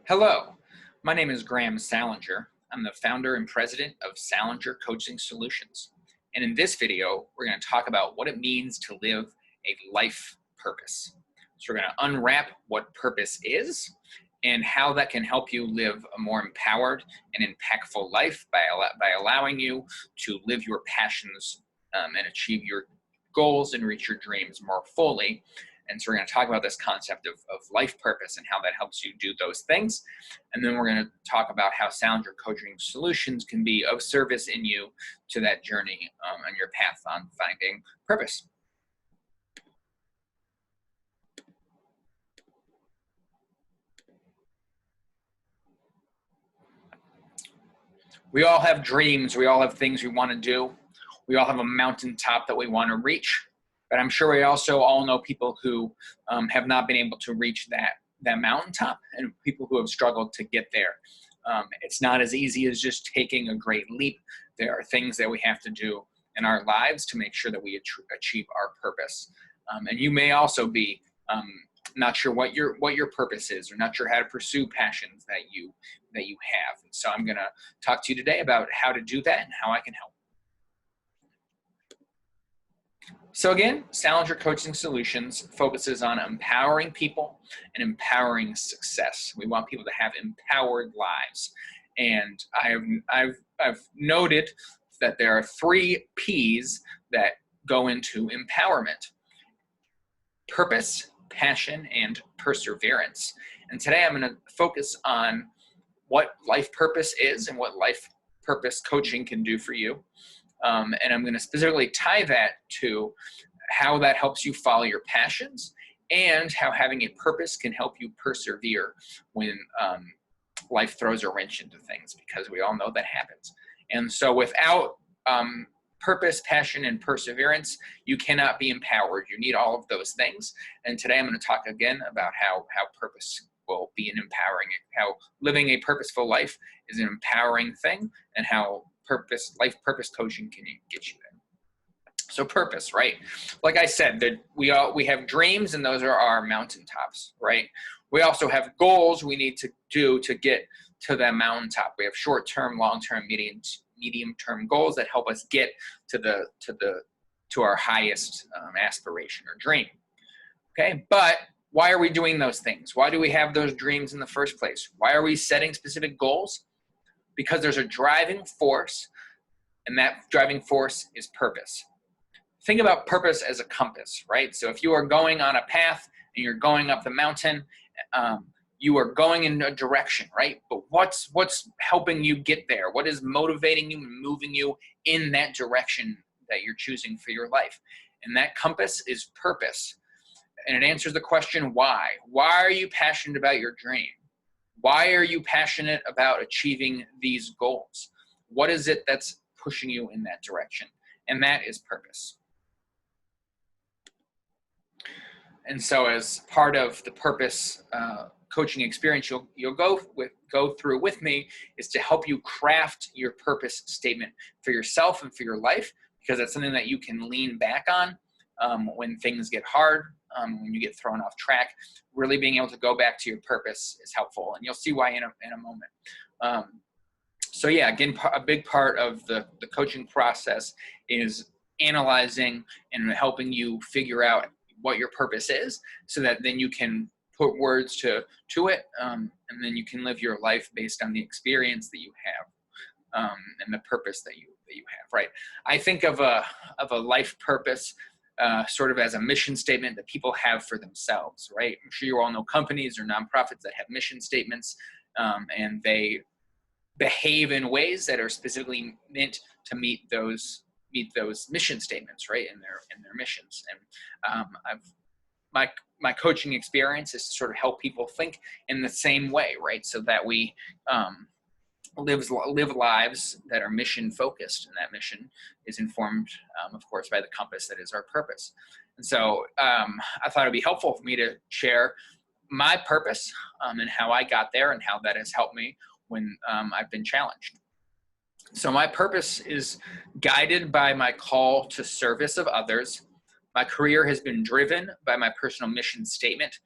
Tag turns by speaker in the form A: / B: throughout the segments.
A: Hello, my name is Graham Salinger. I'm the founder and president of Salinger Coaching Solutions. And in this video, we're going to talk about what it means to live a life purpose. So we're going to unwrap what purpose is and how that can help you live a more empowered and impactful life by allowing you to live your passions and achieve your goals and reach your dreams more fully. And so we're going to talk about this concept of life purpose and how that helps you do those things. And then we're going to talk about how Salinger Coaching Solutions can be of service in you to that journey on your path on finding purpose. We all have dreams. We all have things we want to do. We all have a mountaintop that we want to reach. But I'm sure we also all know people who have not been able to reach that mountaintop and people who have struggled to get there. It's not as easy as just taking a great leap. There are things that we have to do in our lives to make sure that we achieve our purpose. And you may also be not sure what your purpose is, or not sure how to pursue passions that you have. And so I'm going to talk to you today about how to do that and how I can help. So again, Salinger Coaching Solutions focuses on empowering people and empowering success. We want people to have empowered lives. And I've noted that there are 3 P's that go into empowerment: purpose, passion, and perseverance. And today I'm going to focus on what life purpose is and what life purpose coaching can do for you. And I'm going to specifically tie that to how that helps you follow your passions and how having a purpose can help you persevere when life throws a wrench into things, because we all know that happens. And so without purpose, passion, and perseverance, you cannot be empowered. You need all of those things. And today I'm going to talk again about how purpose will be an empowering, how living a purposeful life is an empowering thing, and how life purpose coaching can get you there. So purpose, right? Like I said, that we have dreams, and those are our mountaintops, right? We also have goals we need to do to get to that mountaintop. We have short-term, long-term, medium-term goals that help us get to our highest aspiration or dream. Okay, but why are we doing those things? Why do we have those dreams in the first place? Why are we setting specific goals? Because there's a driving force, and that driving force is purpose. Think about purpose as a compass, right? So if you are going on a path and you're going up the mountain, you are going in a direction, right? But what's helping you get there? What is motivating you and moving you in that direction that you're choosing for your life? And that compass is purpose. And it answers the question, why? Why are you passionate about your dream? Why are you passionate about achieving these goals? What is it that's pushing you in that direction? And that is purpose. And so as part of the purpose coaching experience you'll go through with me is to help you craft your purpose statement for yourself and for your life, because that's something that you can lean back on when things get hard, when you get thrown off track. Really being able to go back to your purpose is helpful, and you'll see why in a moment. So yeah, again, a big part of the coaching process is analyzing and helping you figure out what your purpose is, so that then you can put words to it, and then you can live your life based on the experience that you have and the purpose that you have. Right? I think of a life purpose sort of as a mission statement that people have for themselves, right? I'm sure you all know companies or nonprofits that have mission statements, and they behave in ways that are specifically meant to meet those mission statements, right? In their missions. And my coaching experience is to sort of help people think in the same way, right? So that we live lives that are mission focused, and that mission is informed, of course, by the compass that is our purpose. And so I thought it'd be helpful for me to share my purpose and how I got there and how that has helped me when I've been challenged. So my purpose is guided by my call to service of others. My career has been driven by my personal mission statement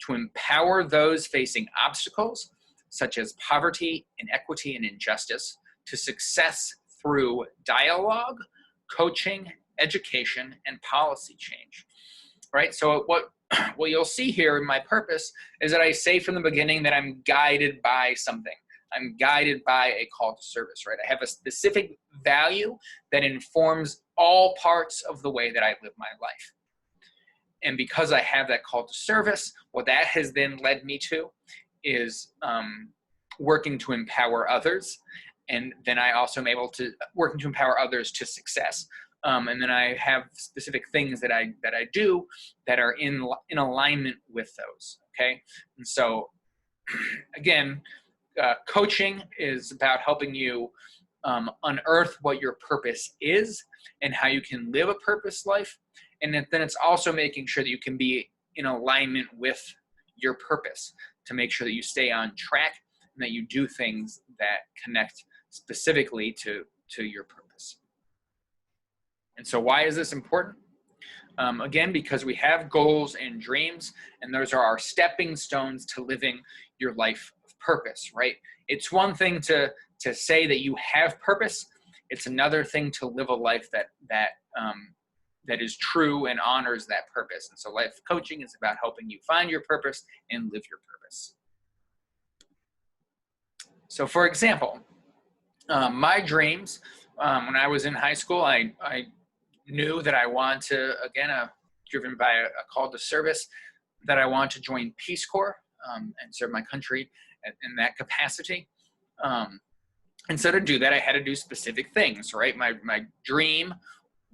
A: to empower those facing obstacles such as poverty, inequity, and injustice, to success through dialogue, coaching, education, and policy change. Right? So what you'll see here in my purpose is that I say from the beginning that I'm guided by something. I'm guided by a call to service, right? I have a specific value that informs all parts of the way that I live my life. And because I have that call to service, what that has then led me to is working to empower others. And then I also am able to working to empower others to success. And then I have specific things that I do that are in alignment with those. Okay, and so again, coaching is about helping you unearth what your purpose is and how you can live a purpose life. And then it's also making sure that you can be in alignment with your purpose to make sure that you stay on track and that you do things that connect specifically to your purpose. And so why is this important? Again, because we have goals and dreams, and those are our stepping stones to living your life of purpose, right? It's one thing to say that you have purpose. It's another thing to live a life that is true and honors that purpose. And so life coaching is about helping you find your purpose and live your purpose. So for example, my dreams, when I was in high school, I knew that I want to, again, driven by a call to service, that I want to join Peace Corps and serve my country in that capacity. And so to do that, I had to do specific things, right? My dream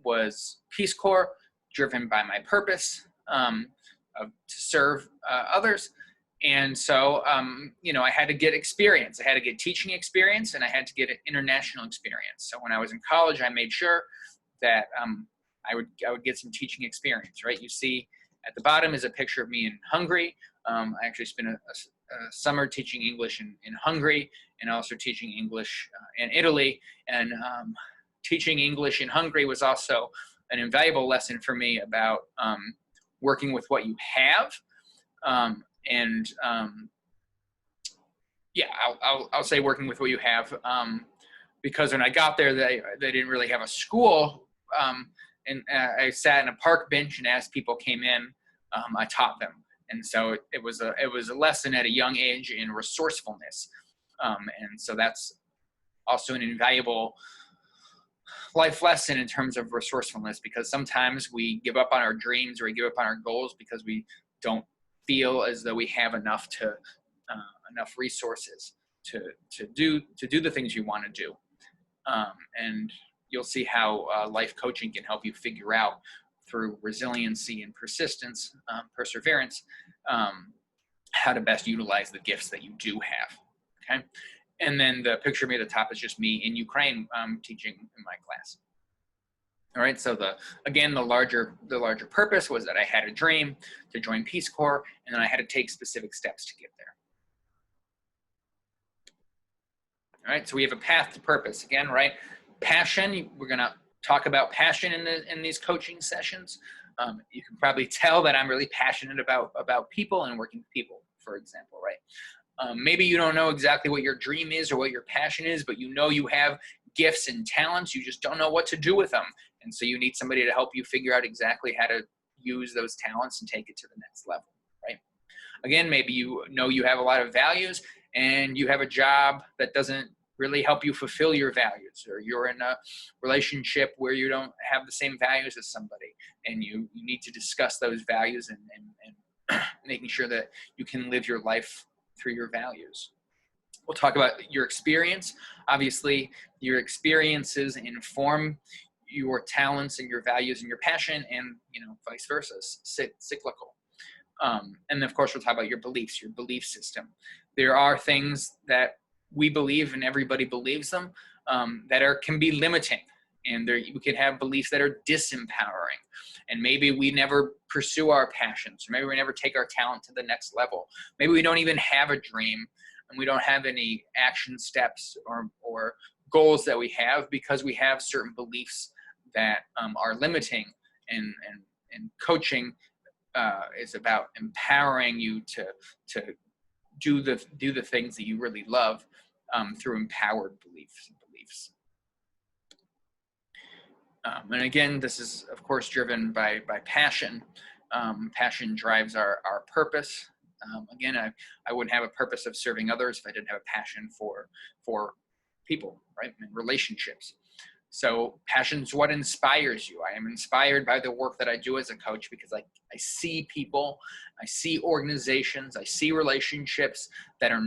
A: was Peace Corps, driven by my purpose to serve others. And so, I had to get experience. I had to get teaching experience, and I had to get international experience. So when I was in college, I made sure that I would get some teaching experience, right? You see at the bottom is a picture of me in Hungary. I actually spent a summer teaching English in Hungary, and also teaching English in Italy. And teaching English in Hungary was also an invaluable lesson for me about working with what you have. I'll say working with what you have, because when I got there, they didn't really have a school, and I sat in a park bench, and as people came in, I taught them. And so it was a lesson at a young age in resourcefulness, and so that's also an invaluable life lesson in terms of resourcefulness, because sometimes we give up on our dreams or we give up on our goals because we don't feel as though we have enough resources to do the things you want to do. And you'll see how life coaching can help you figure out, through resiliency and persistence, perseverance, how to best utilize the gifts that you do have. Okay, and then the picture of me at the top is just me in Ukraine teaching in my class. All right, so the larger purpose was that I had a dream to join Peace Corps, and then I had to take specific steps to get there. All right, so we have a path to purpose again, right? Passion. We're gonna talk about passion in these coaching sessions. You can probably tell that I'm really passionate about people and working with people, for example, right? Maybe you don't know exactly what your dream is or what your passion is, but you know you have gifts and talents. You just don't know what to do with them. And so you need somebody to help you figure out exactly how to use those talents and take it to the next level, right? Again, maybe you know you have a lot of values and you have a job that doesn't really help you fulfill your values, or you're in a relationship where you don't have the same values as somebody, and you need to discuss those values and making sure that you can live your life through your values. We'll talk about your experience. Obviously, your experiences inform your talents and your values and your passion, and vice versa, cyclical. And then of course we'll talk about your beliefs, your belief system. There are things that we believe, and everybody believes them, that can be limiting, and we can have beliefs that are disempowering, and maybe we never pursue our passions, or maybe we never take our talent to the next level. Maybe we don't even have a dream, and we don't have any action steps or goals that we have because we have certain beliefs that are limiting. And coaching is about empowering you to do the things that you really love through empowered beliefs. And again, this is of course driven by passion. Passion drives our purpose. Again, I wouldn't have a purpose of serving others if I didn't have a passion for people, right, and relationships. So passion's what inspires you. I am inspired by the work that I do as a coach because I see people, I see organizations, I see relationships that are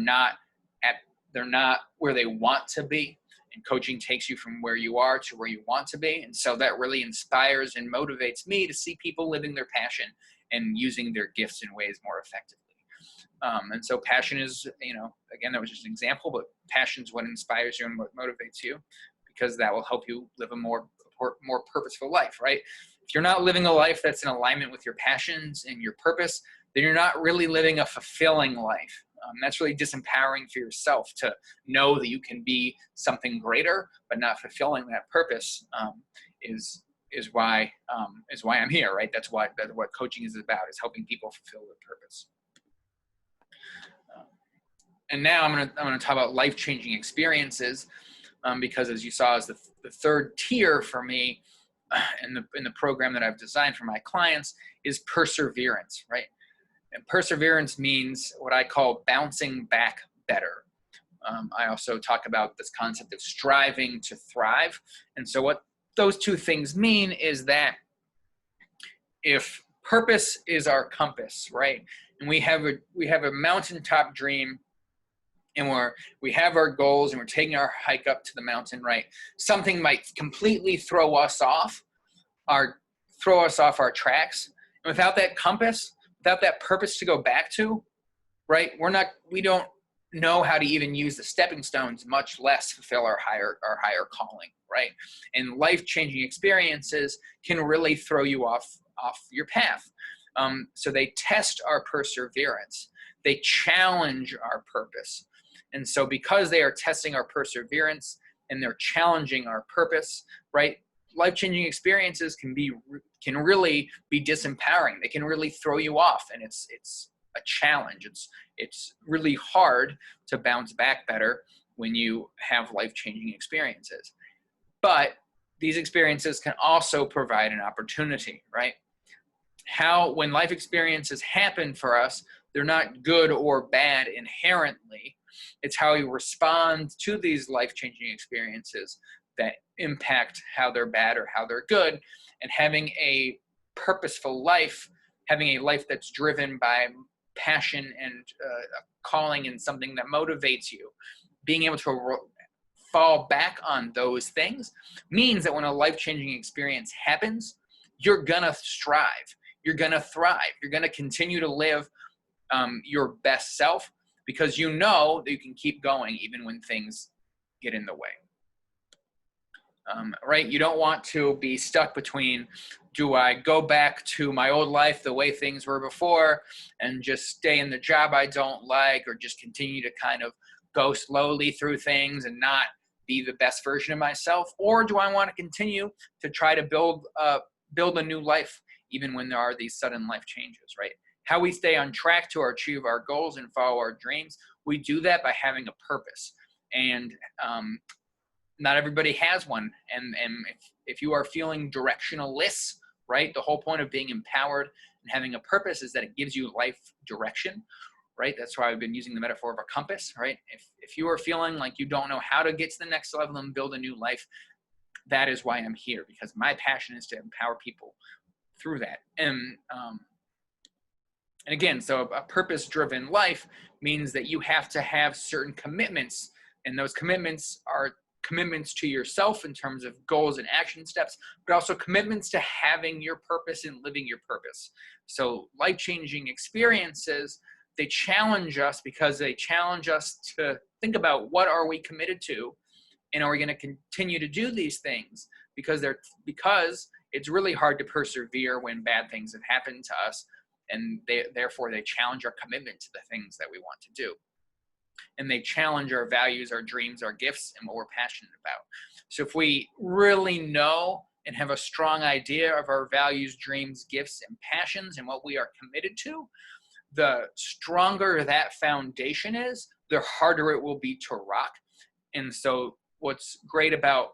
A: they're not where they want to be. And coaching takes you from where you are to where you want to be. And so that really inspires and motivates me to see people living their passion and using their gifts in ways more effectively. And so passion is, again, that was just an example, but passion is what inspires you and what motivates you, because that will help you live a more purposeful life, right? If you're not living a life that's in alignment with your passions and your purpose, then you're not really living a fulfilling life. That's really disempowering for yourself to know that you can be something greater, but not fulfilling that purpose is why I'm here, right? That's what coaching is about, is helping people fulfill their purpose. And now I'm gonna talk about life-changing experiences, because as you saw, is the third tier for me in the program that I've designed for my clients is perseverance, right? And perseverance means what I call bouncing back better. I also talk about this concept of striving to thrive. And so what those two things mean is that if purpose is our compass, right, and we have a mountaintop dream, and we have our goals and we're taking our hike up to the mountain, right, something might completely throw us off our tracks. And without that compass, without that purpose to go back to, right, we don't know how to even use the stepping stones, much less fulfill our higher calling, right? And life-changing experiences can really throw you off your path. So they test our perseverance. They challenge our purpose. And so because they are testing our perseverance and they're challenging our purpose, right, life-changing experiences can really be disempowering. They can really throw you off, and it's a challenge. It's really hard to bounce back better when you have life-changing experiences. But these experiences can also provide an opportunity, right? When life experiences happen for us, they're not good or bad inherently. It's how we respond to these life-changing experiences that impact how they're bad or how they're good. And having a purposeful life, having a life that's driven by passion and a calling and something that motivates you, being able to fall back on those things means that when a life-changing experience happens, you're gonna strive, you're gonna thrive, you're gonna continue to live your best self, because you know that you can keep going even when things get in the way. Right? You don't want to be stuck between, do I go back to my old life the way things were before and just stay in the job I don't like, or just continue to kind of go slowly through things and not be the best version of myself? Or do I want to continue to try to build a new life even when there are these sudden life changes, right? How we stay on track to achieve our goals and follow our dreams, we do that by having a purpose. And not everybody has one. And if you are feeling directionless, right, the whole point of being empowered and having a purpose is that it gives you life direction, right? That's why I've been using the metaphor of a compass, right? If you are feeling like you don't know how to get to the next level and build a new life, that is why I'm here, because my passion is to empower people through that. And again, so a purpose-driven life means that you have to have certain commitments, and those commitments are commitments to yourself in terms of goals and action steps, but also commitments to having your purpose and living your purpose. So life-changing experiences, they challenge us because they challenge us to think about what are we committed to, and are we going to continue to do these things? Because it's really hard to persevere when bad things have happened to us, and therefore they challenge our commitment to the things that we want to do. And they challenge our values, our dreams, our gifts, and what we're passionate about. So if we really know and have a strong idea of our values, dreams, gifts, and passions and what we are committed to, the stronger that foundation is, the harder it will be to rock. And so what's great about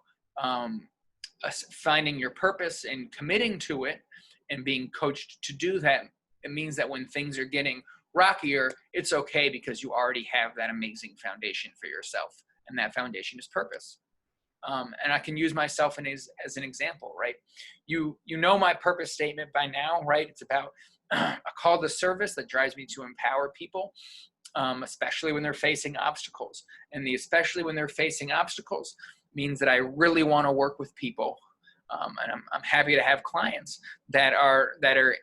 A: finding your purpose and committing to it and being coached to do that, it means that when things are getting rockier, it's okay because you already have that amazing foundation for yourself. And that foundation is purpose. And I can use myself as an example, right? You know my purpose statement by now, right? It's about a call to service that drives me to empower people, especially when they're facing obstacles. And especially when they're facing obstacles means that I really want to work with people. And I'm happy to have clients that are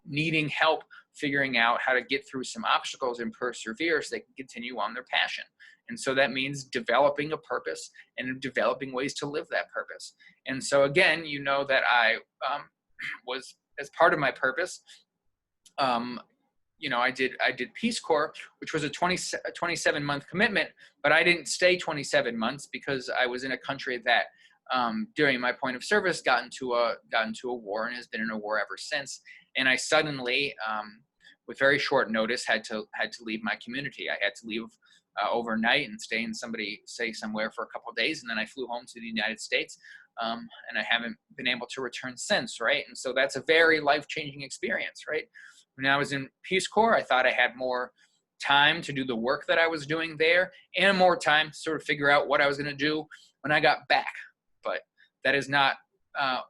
A: needing help figuring out how to get through some obstacles and persevere so they can continue on their passion. And so that means developing a purpose and developing ways to live that purpose. And so again, you know that I was, as part of my purpose, I did Peace Corps, which was a 27-month commitment, but I didn't stay 27 months because I was in a country that during my point of service got into a war and has been in a war ever since. And I suddenly, with very short notice, had to leave my community. I had to leave overnight and stay somewhere for a couple of days, and then I flew home to the United States, and I haven't been able to return since, right? And so that's a very life-changing experience, right? When I was in Peace Corps, I thought I had more time to do the work that I was doing there and more time to sort of figure out what I was going to do when I got back. But that is not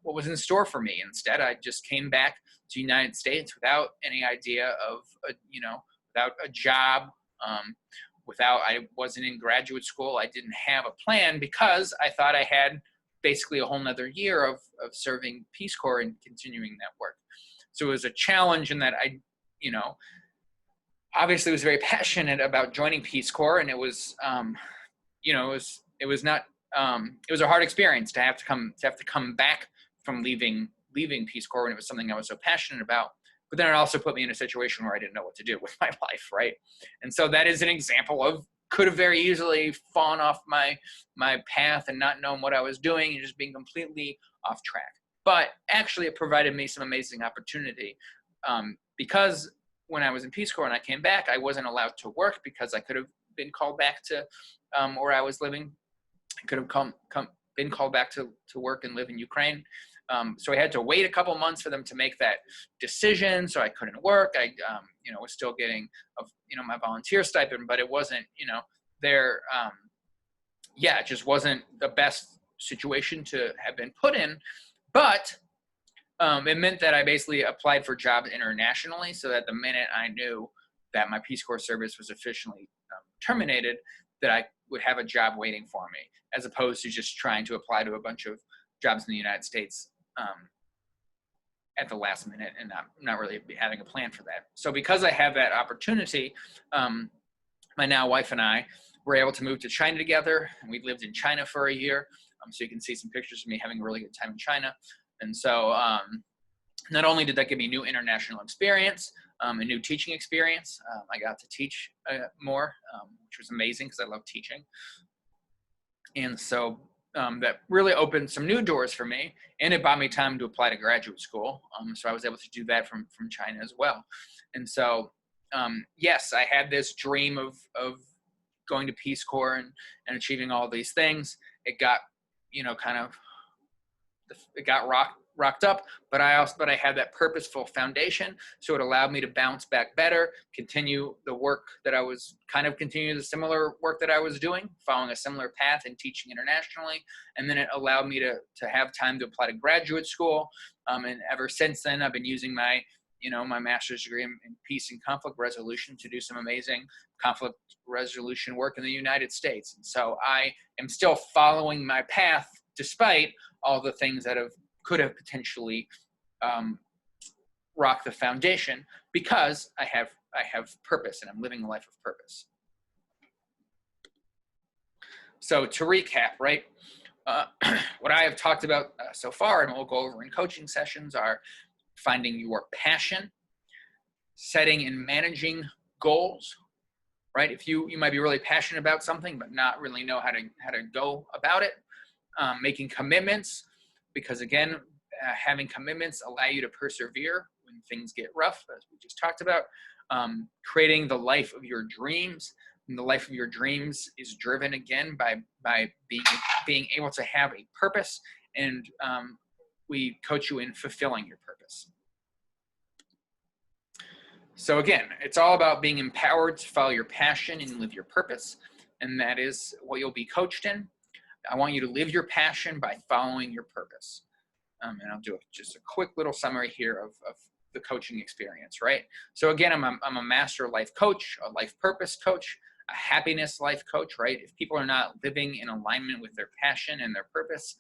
A: what was in store for me. Instead, I just came back to the United States without any idea of, without a job, I wasn't in graduate school. I didn't have a plan because I thought I had basically a whole nother year of serving Peace Corps and continuing that work. So it was a challenge in that I, obviously was very passionate about joining Peace Corps, and it was, it was a hard experience to have to come back from leaving Peace Corps when it was something I was so passionate about. But then it also put me in a situation where I didn't know what to do with my life, right? And so that is an example of could have very easily fallen off my path and not known what I was doing and just being completely off track. But actually, it provided me some amazing opportunity because when I was in Peace Corps and I came back, I wasn't allowed to work because I could have been called back to where I was living. I could have been called back to work and live in Ukraine. So I had to wait a couple months for them to make that decision. So I couldn't work. I, was still getting, my volunteer stipend, but it wasn't, it just wasn't the best situation to have been put in. But it meant that I basically applied for jobs internationally, so that the minute I knew that my Peace Corps service was officially terminated, that I would have a job waiting for me, as opposed to just trying to apply to a bunch of jobs in the United States at the last minute and not really having a plan for that. So because I have that opportunity, my now wife and I were able to move to China together, and we lived in China for a year. So you can see some pictures of me having a really good time in China. And so not only did that give me new international experience, a new teaching experience, I got to teach more, which was amazing because I love teaching. And so that really opened some new doors for me, and it bought me time to apply to graduate school. So I was able to do that from China as well. And so, yes, I had this dream of going to Peace Corps and achieving all these things. It got, it got rocked up, but I had that purposeful foundation. So it allowed me to bounce back better, continue the similar work that I was doing, following a similar path and teaching internationally. And then it allowed me to have time to apply to graduate school. And ever since then, I've been using my master's degree in peace and conflict resolution to do some amazing conflict resolution work in the United States. And so I am still following my path despite all the things that could have potentially rocked the foundation, because I have purpose and I'm living a life of purpose. So to recap, right, what I have talked about so far, and we'll go over in coaching sessions, are finding your passion, setting and managing goals, right? If you might be really passionate about something but not really know how to go about it, making commitments, because again, having commitments allow you to persevere when things get rough, as we just talked about. creating the life of your dreams. And the life of your dreams is driven again by being able to have a purpose, and we coach you in fulfilling your purpose. So again, it's all about being empowered to follow your passion and live your purpose, and that is what you'll be coached in. I want you to live your passion by following your purpose. And I'll do just a quick little summary here of the coaching experience, right? So again, I'm a master life coach, a life purpose coach, a happiness life coach, right? If people are not living in alignment with their passion and their purpose,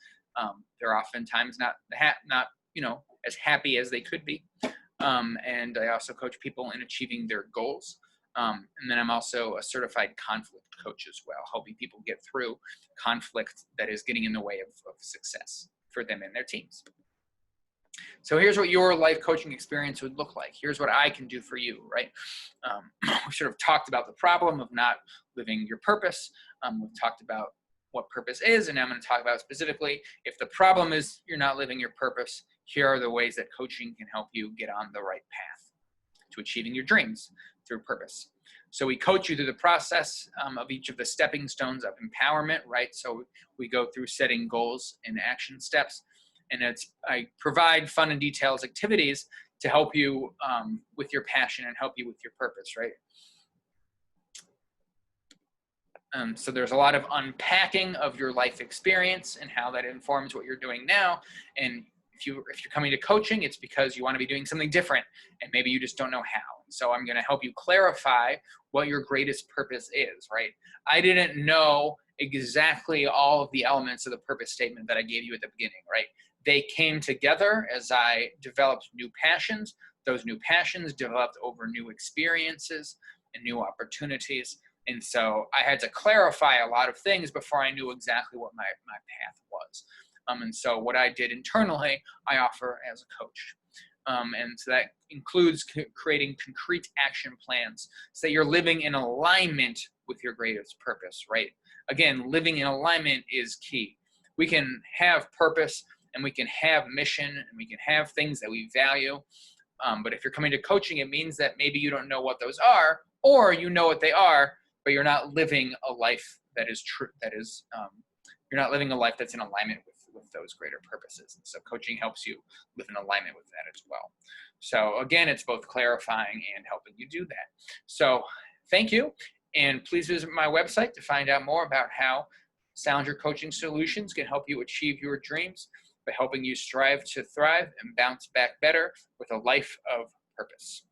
A: they're oftentimes not as happy as they could be. And I also coach people in achieving their goals. And then I'm also a certified conflict coach as well, helping people get through conflict that is getting in the way of success for them and their teams. So here's what your life coaching experience would look like. Here's what I can do for you, right? We sort of talked about the problem of not living your purpose. We've talked about what purpose is, and now I'm going to talk about specifically if the problem is you're not living your purpose, here are the ways that coaching can help you get on the right path to achieving your dreams through purpose. So we coach you through the process of each of the stepping stones of empowerment, right? So we go through setting goals and action steps, and I provide fun and details activities to help you with your passion and help you with your purpose, right? So there's a lot of unpacking of your life experience and how that informs what you're doing now. And if you're coming to coaching, it's because you want to be doing something different, and maybe you just don't know how. So I'm going to help you clarify what your greatest purpose is, right? I didn't know exactly all of the elements of the purpose statement that I gave you at the beginning, right? They came together as I developed new passions. Those new passions developed over new experiences and new opportunities. And so I had to clarify a lot of things before I knew exactly what my path was. And so what I did internally, I offer as a coach. And so that includes creating concrete action plans so that you're living in alignment with your greatest purpose, right? Again, living in alignment is key. We can have purpose and we can have mission and we can have things that we value. But if you're coming to coaching, it means that maybe you don't know what those are, or you know what they are, but you're not living a life that is true. You're not living a life that's in alignment with those greater purposes. And so coaching helps you live in alignment with that as well. So again, it's both clarifying and helping you do that. So thank you. And please visit my website to find out more about how Salinger Coaching Solutions can help you achieve your dreams by helping you strive to thrive and bounce back better with a life of purpose.